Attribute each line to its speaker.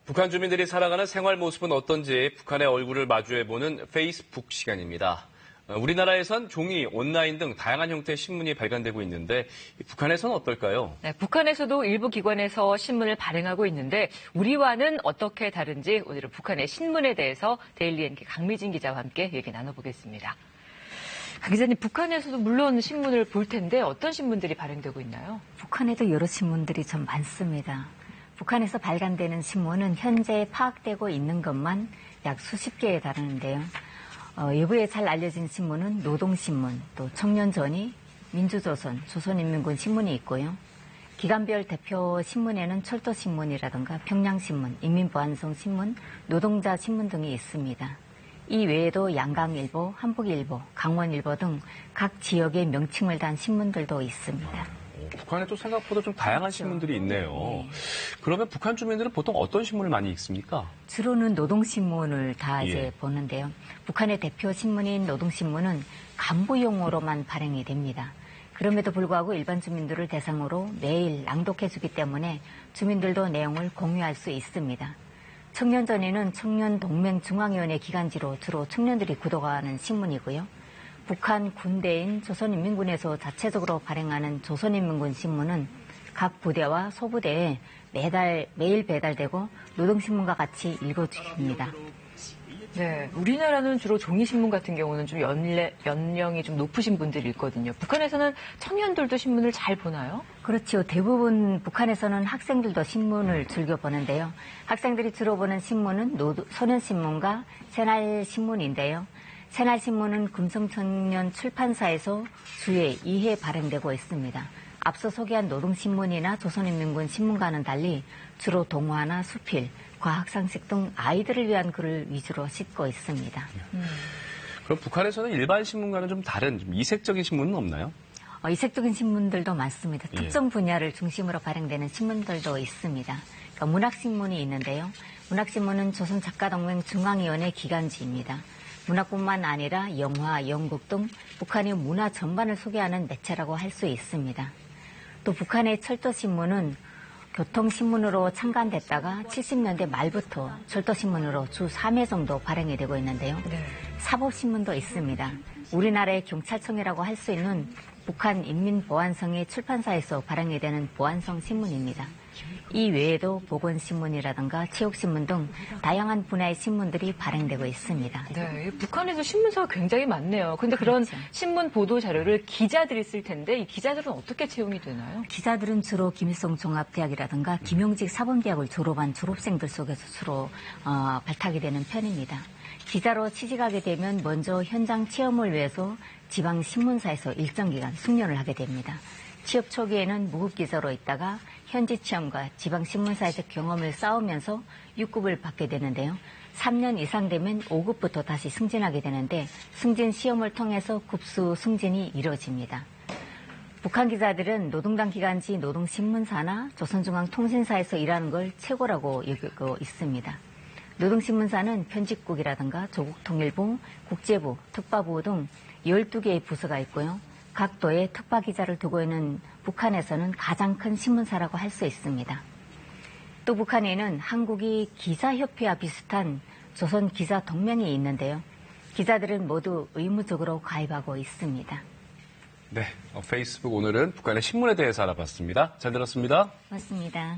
Speaker 1: 북한 주민들이 살아가는 생활 모습은 어떤지 북한의 얼굴을 마주해보는 페이스북 시간입니다. 우리나라에선 종이, 온라인 등 다양한 형태의 신문이 발간되고 있는데 북한에서는 어떨까요?
Speaker 2: 네, 북한에서도 일부 기관에서 신문을 발행하고 있는데 우리와는 어떻게 다른지 오늘은 북한의 신문에 대해서 데일리NK 강미진 기자와 함께 얘기 나눠보겠습니다. 강 기자님, 북한에서도 물론 신문을 볼 텐데 어떤 신문들이 발행되고 있나요?
Speaker 3: 북한에도 여러 신문들이 좀 많습니다. 북한에서 발간되는 신문은 현재 파악되고 있는 것만 약 수십 개에 달하는데요. 외부에 잘 알려진 신문은 노동신문, 또 청년전의, 민주조선, 조선인민군 신문이 있고요. 기간별 대표 신문에는 철도신문이라든가 평양신문, 인민보안성신문, 노동자신문 등이 있습니다. 이 외에도 양강일보, 한국일보, 강원일보 등 각 지역의 명칭을 단 신문들도 있습니다.
Speaker 1: 북한에도 생각보다 좀 다양한 신문들이 있네요. 네. 그러면 북한 주민들은 보통 어떤 신문을 많이 읽습니까?
Speaker 3: 주로는 노동신문을 다 이제 보는데요. 북한의 대표 신문인 노동신문은 간부용어로만 발행이 됩니다. 그럼에도 불구하고 일반 주민들을 대상으로 매일 낭독해주기 때문에 주민들도 내용을 공유할 수 있습니다. 청년전의는 청년동맹중앙위원회 기간지로 주로 청년들이 구독하는 신문이고요. 북한 군대인 조선인민군에서 자체적으로 발행하는 조선인민군 신문은 각 부대와 소부대에 매일 배달되고 노동신문과 같이 읽어줍니다.
Speaker 2: 네, 우리나라는 주로 종이신문 같은 경우는 좀 연령이 좀 높으신 분들이 있거든요. 북한에서는 청년들도 신문을 잘 보나요?
Speaker 3: 그렇죠. 대부분 북한에서는 학생들도 신문을 즐겨 보는데요. 학생들이 주로 보는 신문은 소년신문과 새날신문인데요. 새날신문은 금성청년 출판사에서 주에 2회 발행되고 있습니다. 앞서 소개한 노동신문이나 조선인민군 신문과는 달리 주로 동화나 수필, 과학상식 등 아이들을 위한 글을 위주로 싣고 있습니다.
Speaker 1: 그럼 북한에서는 일반 신문과는 좀 다른 좀 이색적인 신문은 없나요?
Speaker 3: 이색적인 신문들도 많습니다. 특정 분야를 중심으로 발행되는 신문들도 있습니다. 그러니까 문학신문이 있는데요. 문학신문은 조선작가동맹 중앙위원회 기간지입니다. 문학뿐만 아니라 영화, 연극 등 북한의 문화 전반을 소개하는 매체라고 할 수 있습니다. 또 북한의 철도신문은 교통신문으로 창간됐다가 70년대 말부터 철도신문으로 주 3회 정도 발행이 되고 있는데요. 사법신문도 있습니다. 우리나라의 경찰청이라고 할 수 있는 북한 인민보안성의 출판사에서 발행이 되는 보안성 신문입니다. 이 외에도 보건신문이라든가 체육신문 등 다양한 분야의 신문들이 발행되고 있습니다.
Speaker 2: 네, 북한에서 신문사가 굉장히 많네요. 그런데 그런 신문 보도 자료를 기자들이 쓸 텐데 이 기자들은 어떻게 채용이 되나요?
Speaker 3: 기자들은 주로 김일성 종합대학이라든가 김용직 사범대학을 졸업한 졸업생들 속에서 주로 발탁이 되는 편입니다. 기자로 취직하게 되면 먼저 현장 체험을 위해서 지방신문사에서 일정 기간 숙련을 하게 됩니다. 취업 초기에는 무급기자로 있다가 현지 체험과 지방신문사에서 경험을 쌓으면서 6급을 받게 되는데요. 3년 이상 되면 5급부터 다시 승진하게 되는데 승진 시험을 통해서 급수 승진이 이루어집니다. 북한 기자들은 노동당 기간지 노동신문사나 조선중앙통신사에서 일하는 걸 최고라고 여기고 있습니다. 노동신문사는 편집국이라든가 조국통일부, 국제부, 특파부 등 12개의 부서가 있고요. 각 도에 특파기자를 두고 있는 북한에서는 가장 큰 신문사라고 할 수 있습니다. 또 북한에는 한국이 기자협회와 비슷한 조선기자동맹이 있는데요. 기자들은 모두 의무적으로 가입하고 있습니다.
Speaker 1: 네, 페이스북 오늘은 북한의 신문에 대해서 알아봤습니다. 잘 들었습니다.
Speaker 3: 고맙습니다.